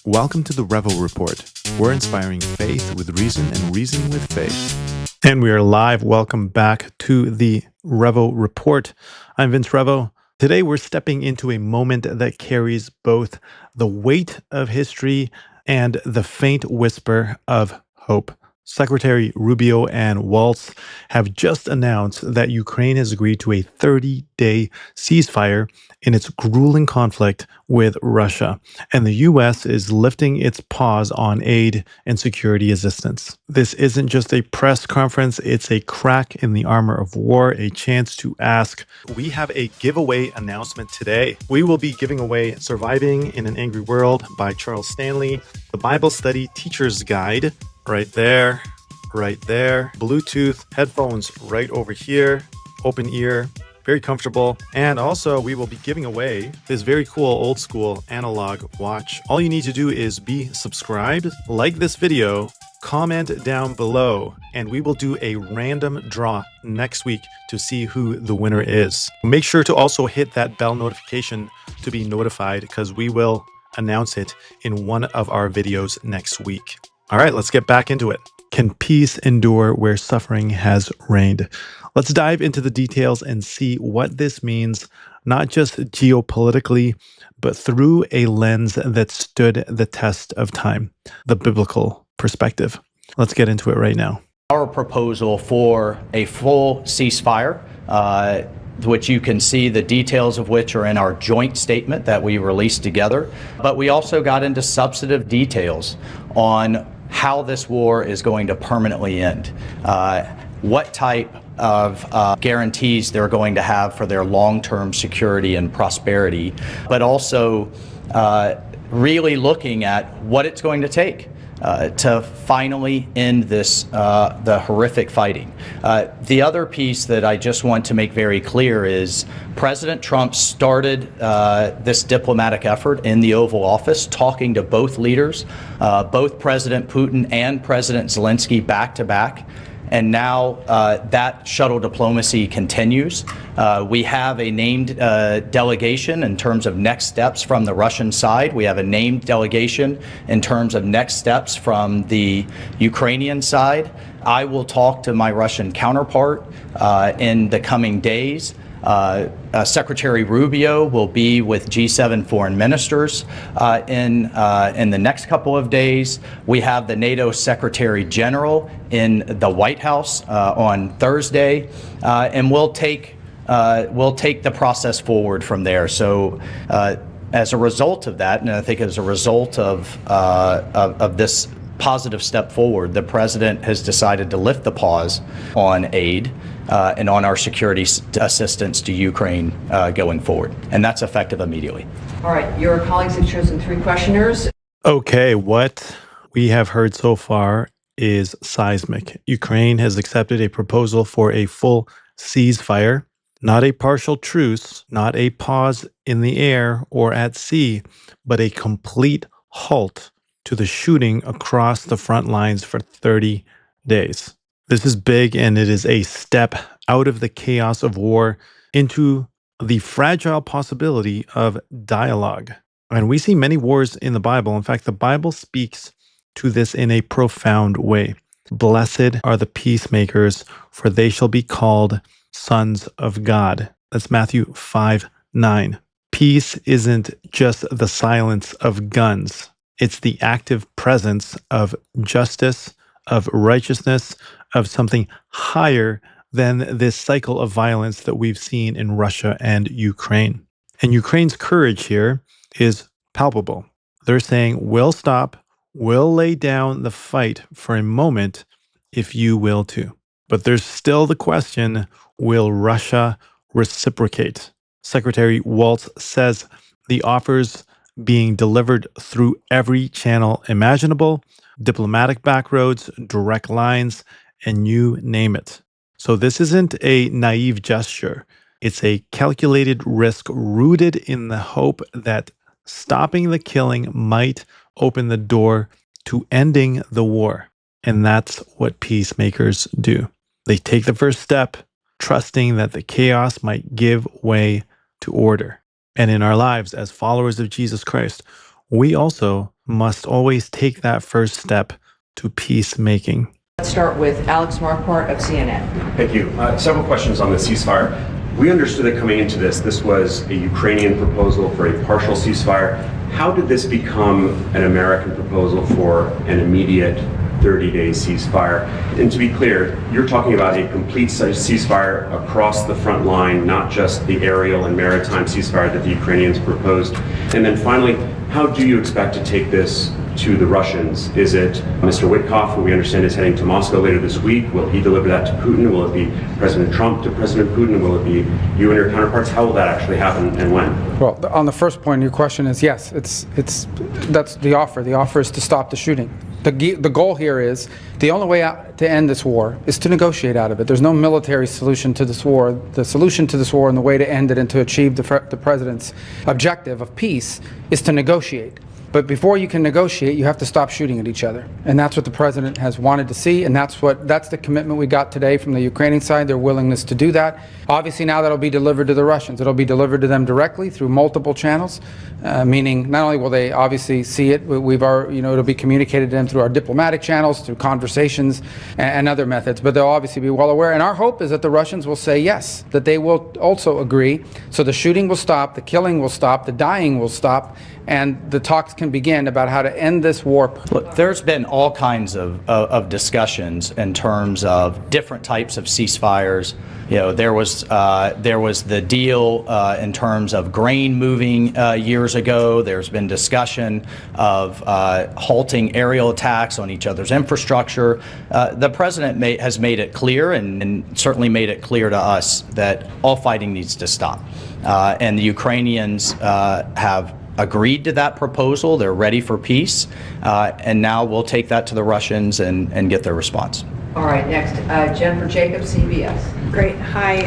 Welcome to the Revo Report. We're inspiring faith with reason and reason with faith. And we are live. Welcome back to the Revo Report. I'm Vince Revo. Today we're stepping into a moment that carries both the weight of history and the faint whisper of hope. Secretary Rubio and Waltz have just announced that Ukraine has agreed to a 30-day ceasefire in its grueling conflict with Russia, and the U.S. is lifting its pause on aid and security assistance. This isn't just a press conference, it's a crack in the armor of war, a chance to ask. We have a giveaway announcement today. We will be giving away Surviving in an Angry World by Charles Stanley, the Bible Study Teacher's Guide, right there, Bluetooth headphones right over here, open ear, very comfortable. And also we will be giving away this very cool old school analog watch. All you need to do is be subscribed, like this video, comment down below, and we will do a random draw next week to see who the winner is. Make sure to also hit that bell notification to be notified because we will announce it in one of our videos next week. All right, let's get back into it. Can peace endure where suffering has reigned? Let's dive into the details and see what this means, not just geopolitically, but through a lens that stood the test of time, the biblical perspective. Let's get into it right now. Our proposal for a full ceasefire, which you can see the details of which are in our joint statement that we released together. But we also got into substantive details on how this war is going to permanently end, what type of guarantees they're going to have for their long-term security and prosperity, but also really looking at what it's going to take to finally end this, the horrific fighting. The other piece that I just want to make very clear is President Trump started this diplomatic effort in the Oval Office, talking to both leaders, both President Putin and President Zelensky back to back. And now that shuttle diplomacy continues. We have a named delegation in terms of next steps from the Russian side. We have a named delegation in terms of next steps from the Ukrainian side. I will talk to my Russian counterpart in the coming days. Secretary Rubio will be with G7 foreign ministers in the next couple of days. We have the NATO Secretary General in the White House on Thursday, and we'll take the process forward from there. So as a result of that, and I think as a result of this positive step forward, the president has decided to lift the pause on aid and on our security assistance to Ukraine going forward. And that's effective immediately. All right, your colleagues have chosen 3 questioners. Okay, what we have heard so far is seismic. Ukraine has accepted a proposal for a full ceasefire, not a partial truce, not a pause in the air or at sea, but a complete halt to the shooting across the front lines for 30 days. This is big, and it is a step out of the chaos of war into the fragile possibility of dialogue. And we see many wars in the Bible. In fact, the Bible speaks to this in a profound way. Blessed are the peacemakers, for they shall be called sons of God. That's Matthew 5:9. Peace isn't just the silence of guns. It's the active presence of justice, of righteousness, of something higher than this cycle of violence that we've seen in Russia and Ukraine. And Ukraine's courage here is palpable. They're saying, we'll stop, we'll lay down the fight for a moment if you will too. But there's still the question, will Russia reciprocate? Secretary Waltz says the offers being delivered through every channel imaginable, diplomatic backroads, direct lines, and you name it. So this isn't a naive gesture. It's a calculated risk rooted in the hope that stopping the killing might open the door to ending the war. And that's what peacemakers do. They take the first step, trusting that the chaos might give way to order. And in our lives as followers of Jesus Christ, we also must always take that first step to peacemaking. Let's start with Alex Marquardt of CNN. Thank you. Several questions on the ceasefire. We understood that coming into this was a Ukrainian proposal for a partial ceasefire. How did this become an American proposal for an immediate 30-day ceasefire? And to be clear, you're talking about a complete ceasefire across the front line, not just the aerial and maritime ceasefire that the Ukrainians proposed. And then finally, how do you expect to take this to the Russians? Is it Mr. Witkoff, who we understand is heading to Moscow later this week? Will he deliver that to Putin? Will it be President Trump to President Putin? Will it be you and your counterparts? How will that actually happen and when? Well, on the first point, your question is yes. That's the offer. The offer is to stop the shooting. The goal here is the only way out to end this war is to negotiate out of it. There's no military solution to this war. The solution to this war and the way to end it and to achieve the president's objective of peace is to negotiate. But before you can negotiate, you have to stop shooting at each other. And that's what the president has wanted to see, and that's the commitment we got today from the Ukrainian side, their willingness to do that. Obviously now that'll be delivered to the Russians. It'll be delivered to them directly through multiple channels, meaning not only will they obviously see it, it'll be communicated to them through our diplomatic channels, through conversations and other methods, but they'll obviously be well aware. And our hope is that the Russians will say yes, that they will also agree. So the shooting will stop, the killing will stop, the dying will stop, and the talks can begin about how to end this war. Look, there's been all kinds of discussions in terms of different types of ceasefires. You know, there was the deal in terms of grain moving years ago. There's been discussion of halting aerial attacks on each other's infrastructure. The president has made it clear and certainly made it clear to us that all fighting needs to stop. And the Ukrainians have agreed to that proposal. They're ready for peace. And now we'll take that to the Russians and get their response. All right, next, Jennifer Jacobs, CBS. Great. Hi.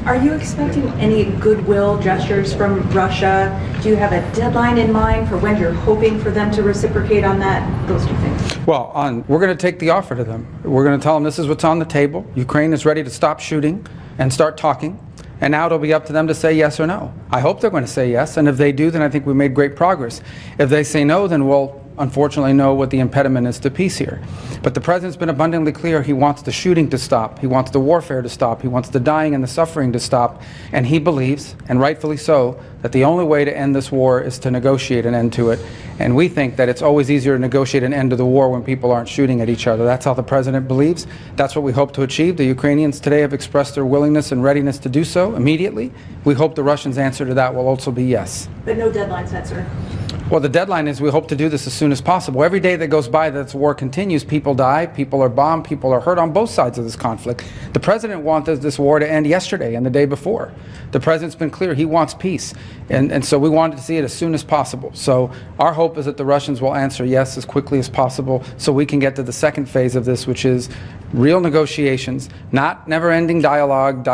Are you expecting any goodwill gestures from Russia? Do you have a deadline in mind for when you're hoping for them to reciprocate on that? Those two things. Well, we're going to take the offer to them. We're going to tell them this is what's on the table. Ukraine is ready to stop shooting and start talking. And now it'll be up to them to say yes or no. I hope they're going to say yes, and if they do, then I think we made great progress. If they say no, then we'll unfortunately know what the impediment is to peace here. But the president's been abundantly clear he wants the shooting to stop, he wants the warfare to stop, he wants the dying and the suffering to stop, and he believes, and rightfully so, that the only way to end this war is to negotiate an end to it. And we think that it's always easier to negotiate an end to the war when people aren't shooting at each other. That's how the president believes. That's what we hope to achieve. The Ukrainians today have expressed their willingness and readiness to do so immediately. We hope the Russians' answer to that will also be yes. But no deadline set, sir. Well, the deadline is we hope to do this as soon as possible. Every day that goes by that this war continues, people die, people are bombed, people are hurt on both sides of this conflict. The president wanted this war to end yesterday and the day before. The president's been clear he wants peace, and so we wanted to see it as soon as possible. So our hope is that the Russians will answer yes as quickly as possible so we can get to the second phase of this, which is real negotiations, not never-ending dialogue,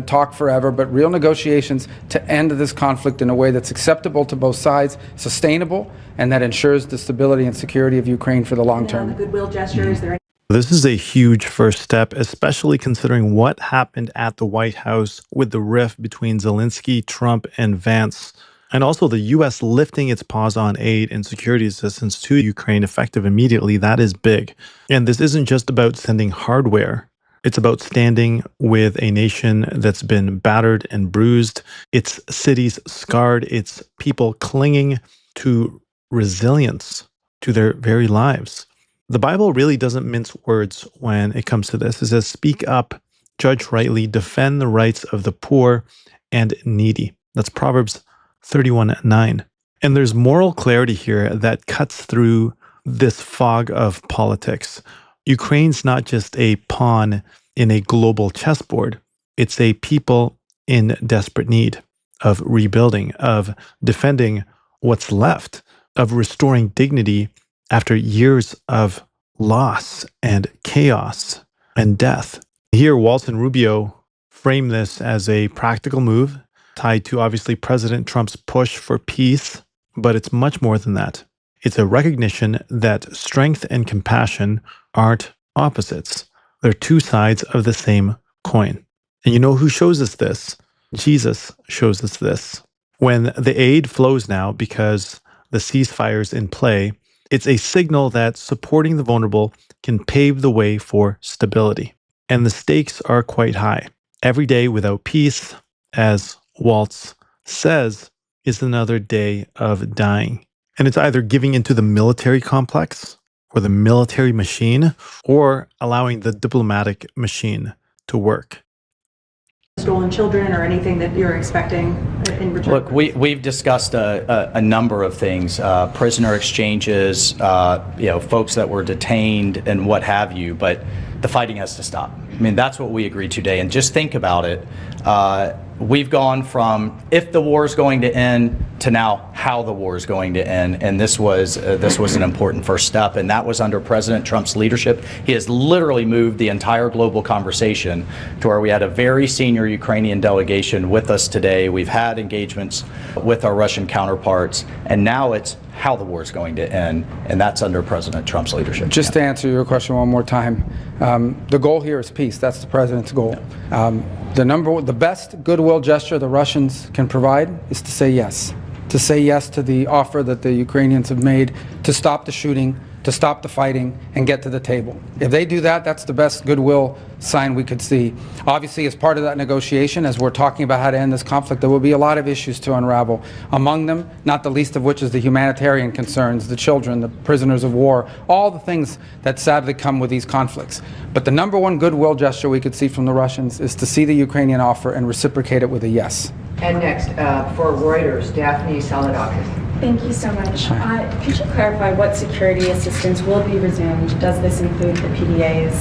talk forever, but real negotiations to end this conflict in a way that's acceptable to both sides, sustainable, and that ensures the stability and security of Ukraine for the long term. The goodwill gesture, is there any? This is a huge first step, especially considering what happened at the White House with the rift between Zelensky, Trump, and Vance, and also the U.S. lifting its pause on aid and security assistance to Ukraine effective immediately. That is big. And this isn't just about sending hardware. It's about standing with a nation that's been battered and bruised, its cities scarred, its people clinging to resilience to their very lives. The Bible really doesn't mince words when it comes to this. It says, speak up, judge rightly, defend the rights of the poor and needy. That's Proverbs 31:9. And there's moral clarity here that cuts through this fog of politics. Ukraine's not just a pawn in a global chessboard. It's a people in desperate need of rebuilding, of defending what's left, of restoring dignity after years of loss and chaos and death. Here, Waltz and Rubio frame this as a practical move tied to obviously President Trump's push for peace, but it's much more than that. It's a recognition that strength and compassion aren't opposites. They're two sides of the same coin. And you know who shows us this? Jesus shows us this. When the aid flows now because the ceasefire's in play, It's a signal that supporting the vulnerable can pave the way for stability. And the stakes are quite high. Every day without peace, as Waltz says, is another day of dying. And it's either giving into the military complex or the military machine, or allowing the diplomatic machine to work. Stolen children or anything that you're expecting in return? Look, we've discussed a number of things, prisoner exchanges, folks that were detained and what have you, but the fighting has to stop. I mean, that's what we agreed today. And just think about it. We've gone from if the war is going to end to now how the war is going to end. And this was an important first step. And that was under President Trump's leadership. He has literally moved the entire global conversation to where we had a very senior Ukrainian delegation with us today. We've had engagements with our Russian counterparts. And now it's how the war is going to end. And that's under President Trump's leadership. Just to answer your question one more time, the goal here is peace. That's the president's goal. The best goodwill gesture the Russians can provide is to say yes. To say yes to the offer that the Ukrainians have made to stop the shooting, to stop the fighting, and get to the table. If they do that, that's the best goodwill sign we could see. Obviously, as part of that negotiation, as we're talking about how to end this conflict, there will be a lot of issues to unravel. Among them, not the least of which is the humanitarian concerns, the children, the prisoners of war, all the things that sadly come with these conflicts. But the number one goodwill gesture we could see from the Russians is to see the Ukrainian offer and reciprocate it with a yes. And next, for Reuters, Daphne Saladakis. Thank you so much. Could you clarify what security assistance will be resumed? Does this include the PDAs?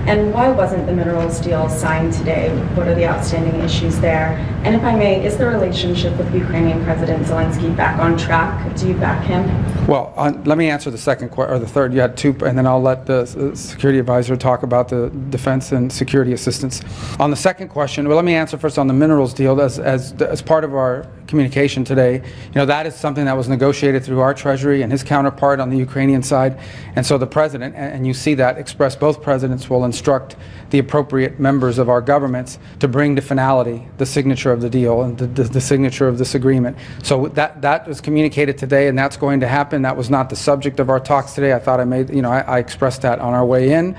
And why wasn't the minerals deal signed today? What are the outstanding issues there? And if I may, is the relationship with Ukrainian President Zelensky back on track? Do you back him? Well, let me answer the second or the third. You had two, and then I'll let the security advisor talk about the defense and security assistance. On the second question, well, let me answer first on the minerals deal. As part of our communication today, that is something that was negotiated through our Treasury and his counterpart on the Ukrainian side. And so the president, and you see that expressed, both presidents will instruct the appropriate members of our governments to bring to finality the signature of the deal and the signature of this agreement. So that was communicated today, and that's going to happen. That was not the subject of our talks today. I thought I expressed that on our way in.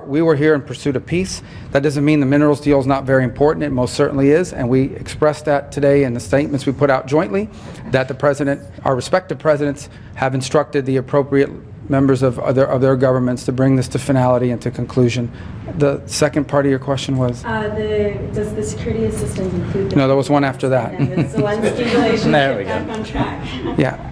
We were here in pursuit of peace. That doesn't mean the minerals deal is not very important. It most certainly is, and we expressed that today in the statements we put out jointly, that the president, our respective presidents, have instructed the appropriate members of their governments to bring this to finality and to conclusion. The second part of your question was? Does the security assistance include the... No, there was one after that. And the Zelensky relationship There we go. back on track? Yeah.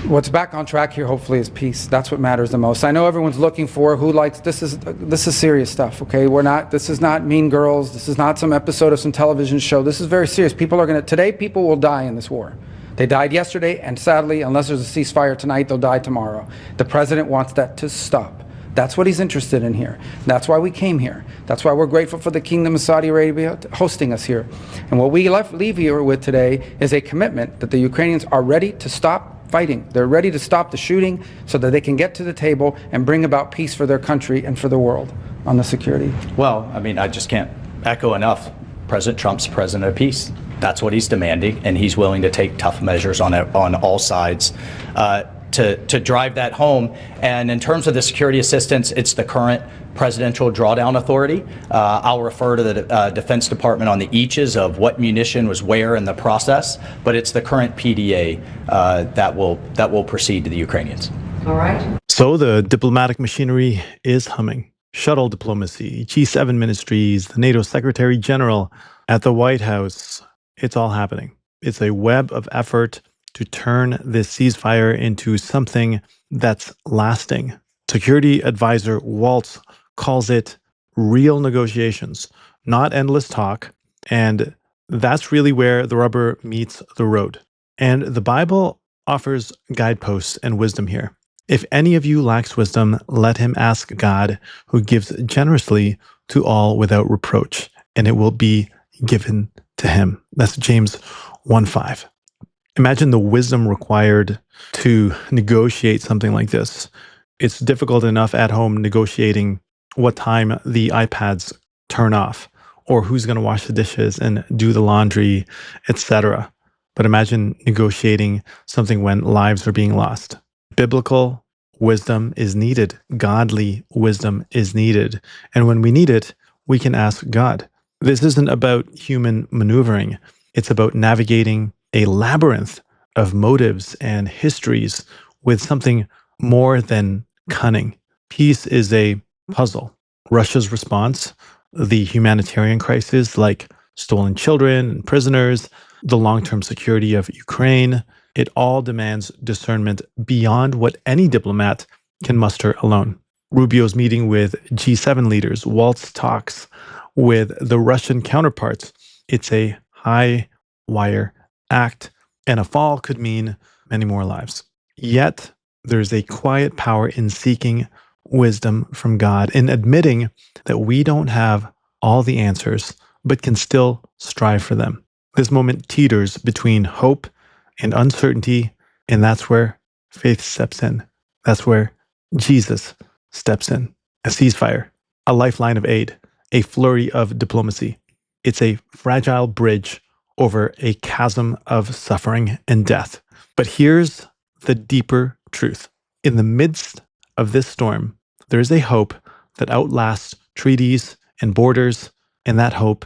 What's back on track here, hopefully, is peace. That's what matters the most. I know everyone's looking for who likes this is serious stuff, okay? This is not Mean Girls. This is not some episode of some television show. This is very serious. Today people will die in this war. They died yesterday, and sadly, unless there's a ceasefire tonight, they'll die tomorrow. The president wants that to stop. That's what he's interested in here. That's why we came here. That's why we're grateful for the Kingdom of Saudi Arabia hosting us here. And what we leave here with today is a commitment that the Ukrainians are ready to stop fighting. They're ready to stop the shooting so that they can get to the table and bring about peace for their country and for the world on the security. Well, I mean, I just can't echo enough. President Trump's president of peace. That's what he's demanding, and he's willing to take tough measures on all sides to drive that home. And in terms of the security assistance, it's the current presidential drawdown authority. I'll refer to the Defense Department on the eaches of what munition was where in the process, but it's the current PDA that will proceed to the Ukrainians. All right. So the diplomatic machinery is humming. Shuttle diplomacy, G7 ministries, the NATO Secretary General at the White House. It's all happening. It's a web of effort to turn this ceasefire into something that's lasting. Security advisor Waltz calls it real negotiations, not endless talk. And that's really where the rubber meets the road. And the Bible offers guideposts and wisdom here. If any of you lacks wisdom, let him ask God, who gives generously to all without reproach, and it will be given to him. That's James 1:5. Imagine the wisdom required to negotiate something like this. It's difficult enough at home negotiating what time the iPads turn off, or who's going to wash the dishes and do the laundry, etc. But imagine negotiating something when lives are being lost. Biblical wisdom is needed. Godly wisdom is needed. And when we need it, we can ask God. This isn't about human maneuvering. It's about navigating a labyrinth of motives and histories with something more than cunning. Peace is a puzzle. Russia's response, the humanitarian crisis like stolen children and prisoners, the long-term security of Ukraine, it all demands discernment beyond what any diplomat can muster alone. Rubio's meeting with G7 leaders, Waltz talks with the Russian counterparts. It's a high wire act, and a fall could mean many more lives. Yet, there's a quiet power in seeking wisdom from God, in admitting that we don't have all the answers, but can still strive for them. This moment teeters between hope and uncertainty, and that's where faith steps in. That's where Jesus steps in. A ceasefire, a lifeline of aid, a flurry of diplomacy. It's a fragile bridge over a chasm of suffering and death. But here's the deeper truth. In the midst of this storm, there is a hope that outlasts treaties and borders, and that hope,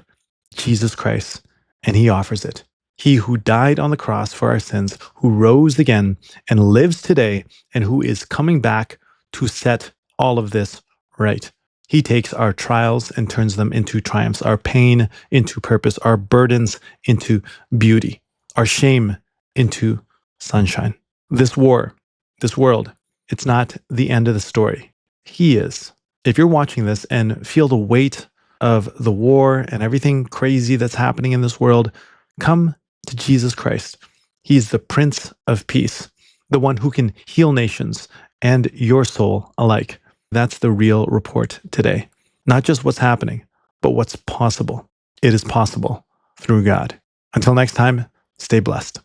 Jesus Christ, and he offers it. He who died on the cross for our sins, who rose again and lives today, and who is coming back to set all of this right. He takes our trials and turns them into triumphs, our pain into purpose, our burdens into beauty, our shame into sunshine. This war, this world, it's not the end of the story. He is. If you're watching this and feel the weight of the war and everything crazy that's happening in this world, come to Jesus Christ. He's the Prince of Peace, the one who can heal nations and your soul alike. That's the real report today. Not just what's happening, but what's possible. It is possible through God. Until next time, stay blessed.